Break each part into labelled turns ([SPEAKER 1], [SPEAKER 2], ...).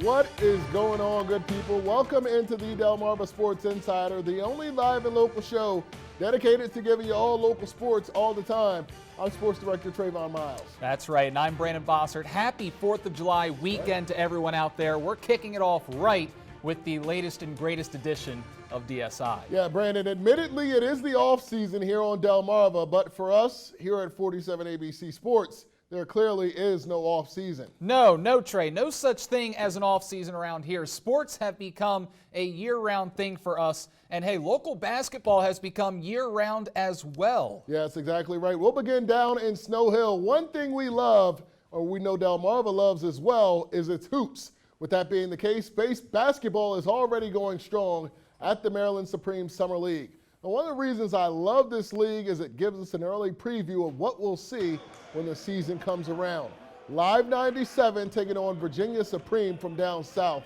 [SPEAKER 1] What is going on, good people? Welcome into the Delmarva Sports Insider, the only live and local show dedicated to giving you all local sports all the time. I'm Sports Director Trayvon Miles.
[SPEAKER 2] That's right, and I'm Brandon Bossert. Happy 4th of July weekend to everyone out there. We're kicking it off right with the latest and greatest edition of DSI.
[SPEAKER 1] Yeah, Brandon, admittedly it is the off season here on Delmarva, but for us here at 47 ABC Sports, there clearly is no off season.
[SPEAKER 2] No, Trey. No such thing as an off season around here. Sports have become a year-round thing for us. And hey, local basketball has become year-round as well.
[SPEAKER 1] Yeah, that's exactly right. We'll begin down in Snow Hill. One thing we love, or we know Delmarva loves as well, is its hoops. With that being the case, basketball is already going strong at the Maryland Supreme Summer League. Now, one of the reasons I love this league is it gives us an early preview of what we'll see when the season comes around. Live 97 taking on Virginia Supreme from down south.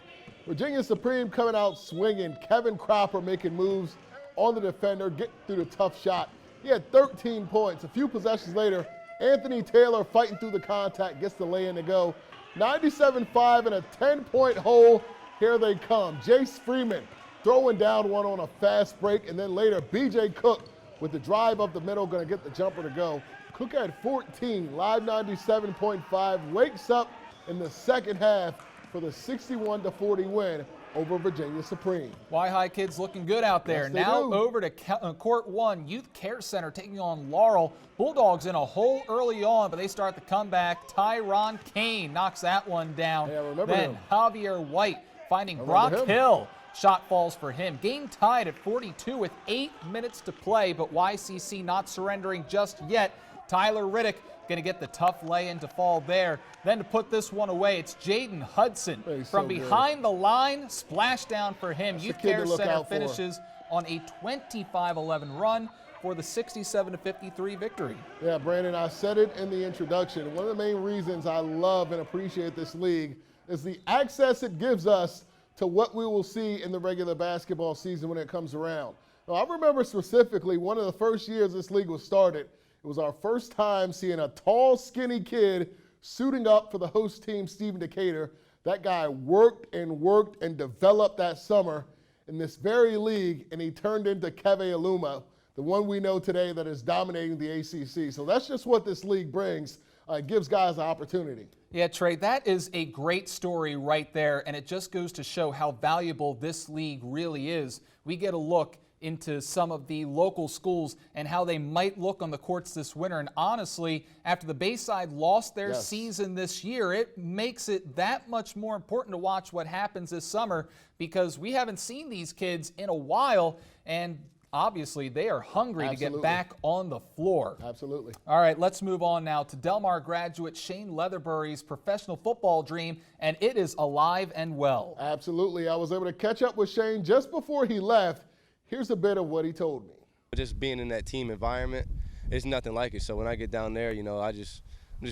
[SPEAKER 1] Virginia Supreme coming out swinging. Kevin Cropper making moves on the defender, getting through the tough shot. He had 13 points. A few possessions later, Anthony Taylor fighting through the contact, gets the lay-in to go. 97-5 and a 10-point hole. Here they come. Jace Freeman throwing down one on a fast break, and then later B.J. Cook with the drive up the middle, going to get the jumper to go. Cook had 14, live 97.5, wakes up in the second half for the 61-40 win over Virginia Supreme.
[SPEAKER 2] Y-High kids looking good out there.
[SPEAKER 1] Yes,
[SPEAKER 2] now
[SPEAKER 1] do.
[SPEAKER 2] over to Court 1, Youth Care Center taking on Laurel. Bulldogs in a hole early on, but they start the comeback. Tyron Kane knocks that one down.
[SPEAKER 1] Yeah, remember
[SPEAKER 2] then
[SPEAKER 1] him.
[SPEAKER 2] Javier White finding Brock
[SPEAKER 1] him.
[SPEAKER 2] Hill. Shot falls for him. Game tied at 42 with 8 minutes to play, but YCC not surrendering just yet. Tyler Riddick going to get the tough lay-in to fall there. Then to put this one away, it's Jaden Hudson from behind the line. Splashdown for him. Youth Care Center finishes on a 25-11 run for the 67-53 victory.
[SPEAKER 1] Yeah, Brandon, I said it in the introduction. One of the main reasons I love and appreciate this league is the access it gives us to what we will see in the regular basketball season when it comes around. Now, I remember specifically one of the first years this league was started, it was our first time seeing a tall, skinny kid suiting up for the host team, Stephen Decatur. That guy worked and developed that summer in this very league, and he turned into Keve Aluma, the one we know today that is dominating the ACC. So that's just what this league brings. It gives guys an opportunity.
[SPEAKER 2] Yeah, Trey, that is a great story right there, and it just goes to show how valuable this league really is. We get a look into some of the local schools and how they might look on the courts this winter. And honestly, after the Bayside lost their season this year, it makes it that much more important to watch what happens this summer, because we haven't seen these kids in a while, and obviously they are hungry to get back on the floor.
[SPEAKER 1] Absolutely.
[SPEAKER 2] All right, let's move on now to Delmar graduate Shane Leatherbury's professional football dream, and it is alive and well.
[SPEAKER 1] Absolutely. I was able to catch up with Shane just before he left. Here's a bit of what he told me.
[SPEAKER 3] Just being in that team environment, it's nothing like it. So when I get down there, I'm just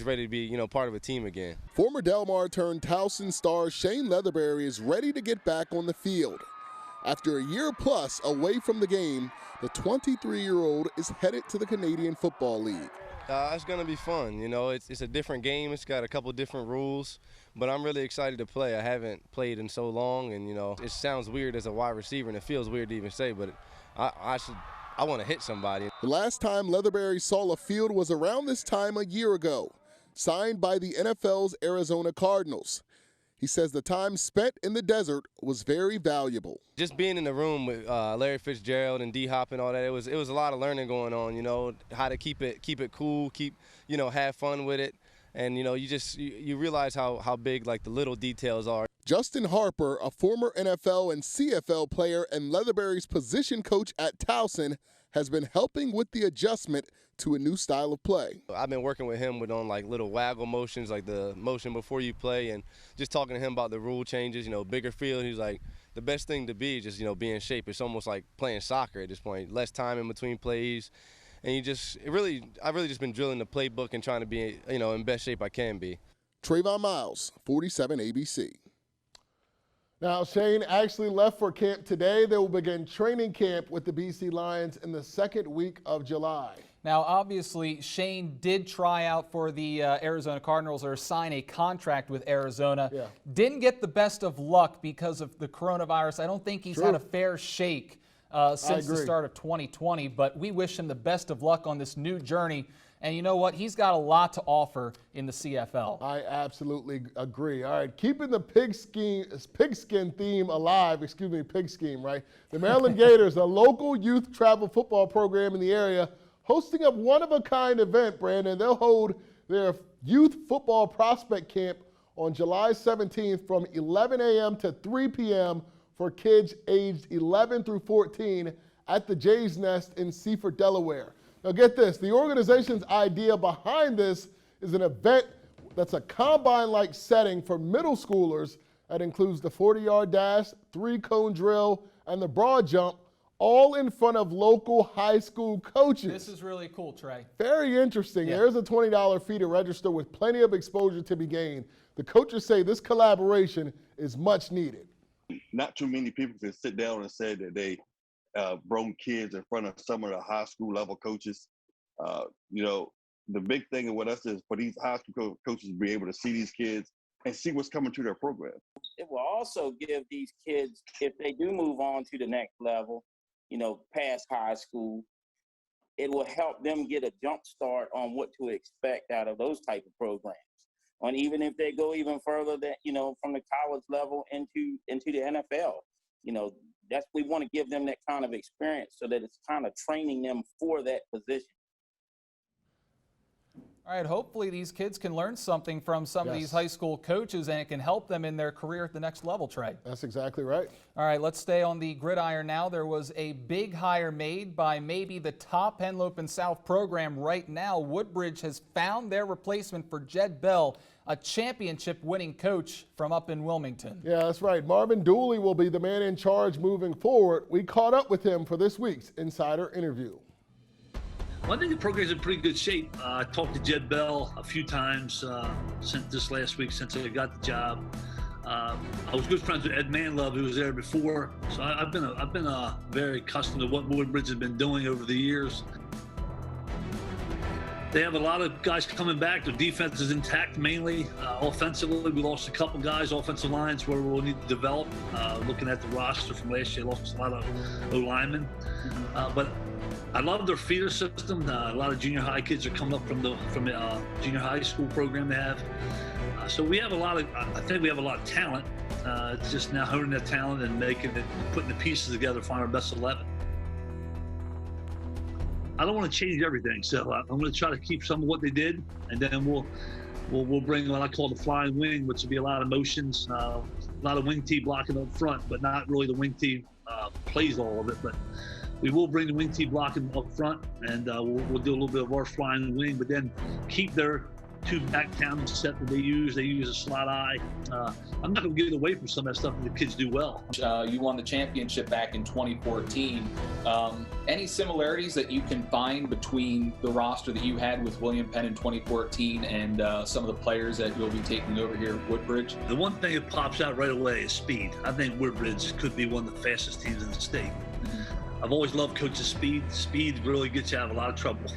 [SPEAKER 3] ready to be, part of a team again.
[SPEAKER 1] Former Delmar turned Towson star Shane Leatherbury is ready to get back on the field. After a year plus away from the game, the 23-year-old is headed to the Canadian Football League.
[SPEAKER 3] It's going to be fun. It's a different game. It's got a couple different rules, but I'm really excited to play. I haven't played in so long, and, it sounds weird as a wide receiver, and it feels weird to even say, but I want to hit somebody.
[SPEAKER 1] The last time Leatherbury saw a field was around this time a year ago, signed by the NFL's Arizona Cardinals. He says the time spent in the desert was very valuable.
[SPEAKER 3] Just being in the room with Larry Fitzgerald and D-Hop and all that, it was a lot of learning going on, how to keep it cool, have fun with it. And, you realize how big, like, the little details are.
[SPEAKER 1] Justin Harper, a former NFL and CFL player and Leatherbury's position coach at Towson, has been helping with the adjustment to a new style of play.
[SPEAKER 3] I've been working with him on like little waggle motions, like the motion before you play, and just talking to him about the rule changes, bigger field. He's like, the best thing to be is just, be in shape. It's almost like playing soccer at this point, less time in between plays. And I've really just been drilling the playbook and trying to be, in best shape I can be.
[SPEAKER 1] Trayvon Miles, 47 ABC. Now, Shane actually left for camp today. They will begin training camp with the BC Lions in the second week of July.
[SPEAKER 2] Now, obviously, Shane did try out for the Arizona Cardinals or sign a contract with Arizona.
[SPEAKER 1] Yeah.
[SPEAKER 2] Didn't get the best of luck because of the coronavirus. I don't think he's had a fair shake since the start of 2020, but we wish him the best of luck on this new journey. And you know what? He's got a lot to offer in the CFL.
[SPEAKER 1] I absolutely agree. All right, keeping the pigskin theme alive, pigskin, right? The Maryland Gators, a local youth travel football program in the area, hosting a one-of-a-kind event, Brandon. They'll hold their youth football prospect camp on July 17th from 11 a.m. to 3 p.m. for kids aged 11 through 14 at the Jay's Nest in Seaford, Delaware. Now get this, the organization's idea behind this is an event that's a combine-like setting for middle schoolers that includes the 40-yard dash, 3-cone drill, and the broad jump, all in front of local high school coaches.
[SPEAKER 2] This is really cool, Trey.
[SPEAKER 1] Very interesting. Yeah. There's a $20 fee to register with plenty of exposure to be gained. The coaches say this collaboration is much needed.
[SPEAKER 4] Not too many people can sit down and say that they brought kids in front of some of the high school level coaches. You know, the big thing with us is for these high school coaches to be able to see these kids and see what's coming to their program.
[SPEAKER 5] It will also give these kids, if they do move on to the next level, you know, past high school, it will help them get a jump start on what to expect out of those type of programs. And even if they go even further, that, you know, from the college level into the NFL, you know, we want to give them that kind of experience so that it's kind of training them for that position.
[SPEAKER 2] All right, hopefully these kids can learn something from some of these high school coaches, and it can help them in their career at the next level, Trey.
[SPEAKER 1] That's exactly right.
[SPEAKER 2] All right, let's stay on the gridiron now. There was a big hire made by maybe the top Henlopen South program right now. Woodbridge has found their replacement for Jed Bell, a championship-winning coach from up in Wilmington.
[SPEAKER 1] Yeah, that's right. Marvin Dooley will be the man in charge moving forward. We caught up with him for this week's Insider Interview.
[SPEAKER 6] Well, I think the program's in pretty good shape. I talked to Jed Bell a few times since this last week, since I got the job. I was good friends with Ed Manlove, who was there before, so I've been very accustomed to what Woodbridge has been doing over the years. They have a lot of guys coming back. Their defense is intact mainly. Offensively, we lost a couple guys, offensive lines, where we'll need to develop. Looking at the roster from last year, lost a lot of O-linemen. But I love their feeder system. A lot of junior high kids are coming up from the junior high school program they have. So we have I think we have a lot of talent. It's just now honing that talent and putting the pieces together, find our best 11. I don't want to change everything, so I'm going to try to keep some of what they did, and then we'll bring what I call the flying wing, which will be a lot of motions, a lot of wing tee blocking up front, but not really the wing tee plays all of it. But we will bring the wing tee blocking up front, and we'll do a little bit of our flying wing, but then keep their two back down set that they use. They use a slot eye. I'm not going to get away from some of that stuff that the kids do well.
[SPEAKER 2] You won the championship back in 2014. Any similarities that you can find between the roster that you had with William Penn in 2014 and some of the players that you'll be taking over here at Woodbridge?
[SPEAKER 6] The one thing that pops out right away is speed. I think Woodbridge could be one of the fastest teams in the state. I've always loved coaching speed. Speed really gets you out of a lot of trouble.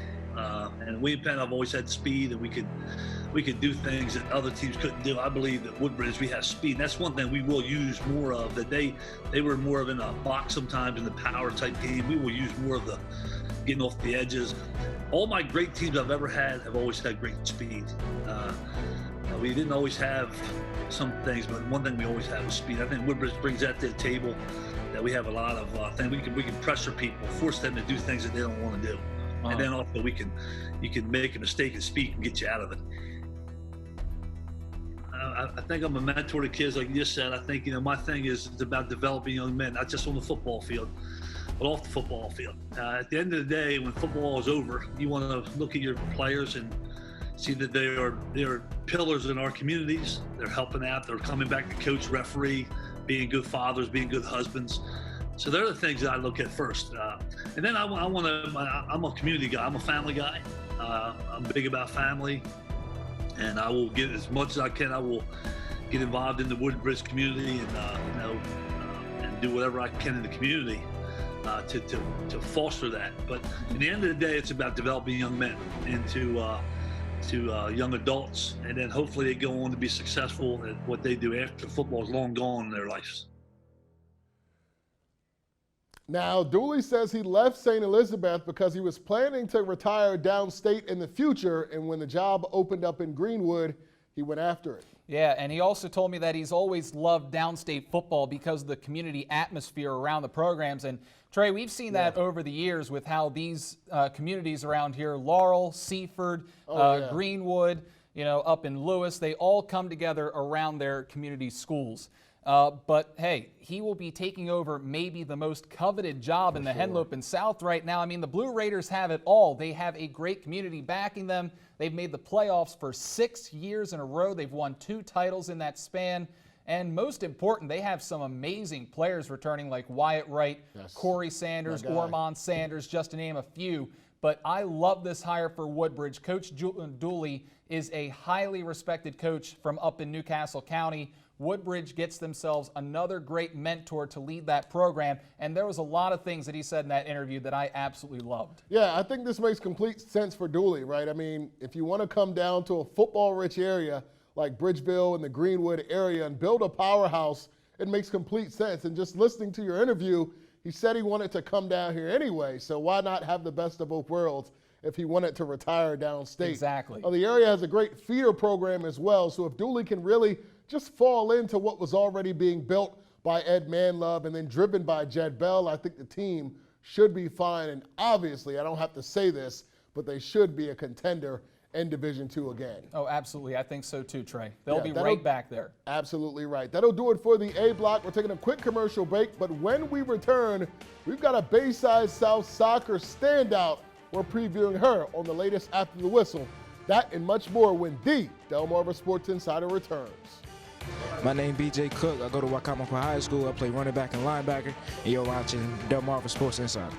[SPEAKER 6] And William Penn, I've always had speed, and we could do things that other teams couldn't do. I believe that Woodbridge, we have speed. And that's one thing we will use more of. That they were more of in a box sometimes in the power type game. We will use more of the getting off the edges. All my great teams I've ever had have always had great speed. We didn't always have some things, but one thing we always have is speed. I think Woodbridge brings that to the table. That we have a lot of things. We can pressure people, force them to do things that they don't want to do. And then also you can make a mistake and speak and get you out of it. I think I'm a mentor to kids, like you just said. I think, my thing is it's about developing young men, not just on the football field, but off the football field. At the end of the day, when football is over, you want to look at your players and see that they are pillars in our communities. They're helping out. They're coming back to coach, referee, being good fathers, being good husbands. So they're the things that I look at first. And then I'm a community guy. I'm a family guy. I'm big about family. And I will get as much as I can. I will get involved in the Woodbridge community and do whatever I can in the community. to foster that. But in the end of the day, it's about developing young men into young adults, and then hopefully they go on to be successful at what they do after football is long gone in their lives.
[SPEAKER 1] Now, Dooley says he left St. Elizabeth because he was planning to retire downstate in the future, and when the job opened up in Greenwood, he went after it.
[SPEAKER 2] Yeah, and he also told me that he's always loved downstate football because of the community atmosphere around the programs. And Trey, we've seen that over the years with how these communities around here, Laurel, Seaford, Greenwood, up in Lewis, they all come together around their community schools. But hey, he will be taking over maybe the most coveted job in the Henlopen South right now. I mean, the Blue Raiders have it all. They have a great community backing them. They've made the playoffs for 6 years in a row. They've won 2 titles in that span. And most important, they have some amazing players returning like Wyatt Wright, Corey Sanders, Ormond Sanders, just to name a few. But I love this hire for Woodbridge. Coach Dooley is a highly respected coach from up in Newcastle County. Woodbridge gets themselves another great mentor to lead that program, and there was a lot of things that he said in that interview that I absolutely loved.
[SPEAKER 1] Yeah, I think this makes complete sense for Dooley, right? I mean, if you want to come down to a football-rich area like Bridgeville and the Greenwood area and build a powerhouse, it makes complete sense. And just listening to your interview, he said he wanted to come down here anyway, so why not have the best of both worlds if he wanted to retire downstate?
[SPEAKER 2] Exactly.
[SPEAKER 1] The area has a great feeder program as well, so if Dooley can really just fall into what was already being built by Ed Manlove and then driven by Jed Bell, I think the team should be fine. And obviously, I don't have to say this, but they should be a contender in Division II again.
[SPEAKER 2] Oh, absolutely. I think so too, Trey. They'll be right back there.
[SPEAKER 1] Absolutely right. That'll do it for the A block. We're taking a quick commercial break, but when we return, we've got a Bayside South soccer standout. We're previewing her on the latest After the Whistle. That and much more when the Delmarva Sports Insider returns.
[SPEAKER 7] My name BJ Cook. I go to Wacomico High School. I play running back and linebacker, and you're watching Delmarva Sports Insider.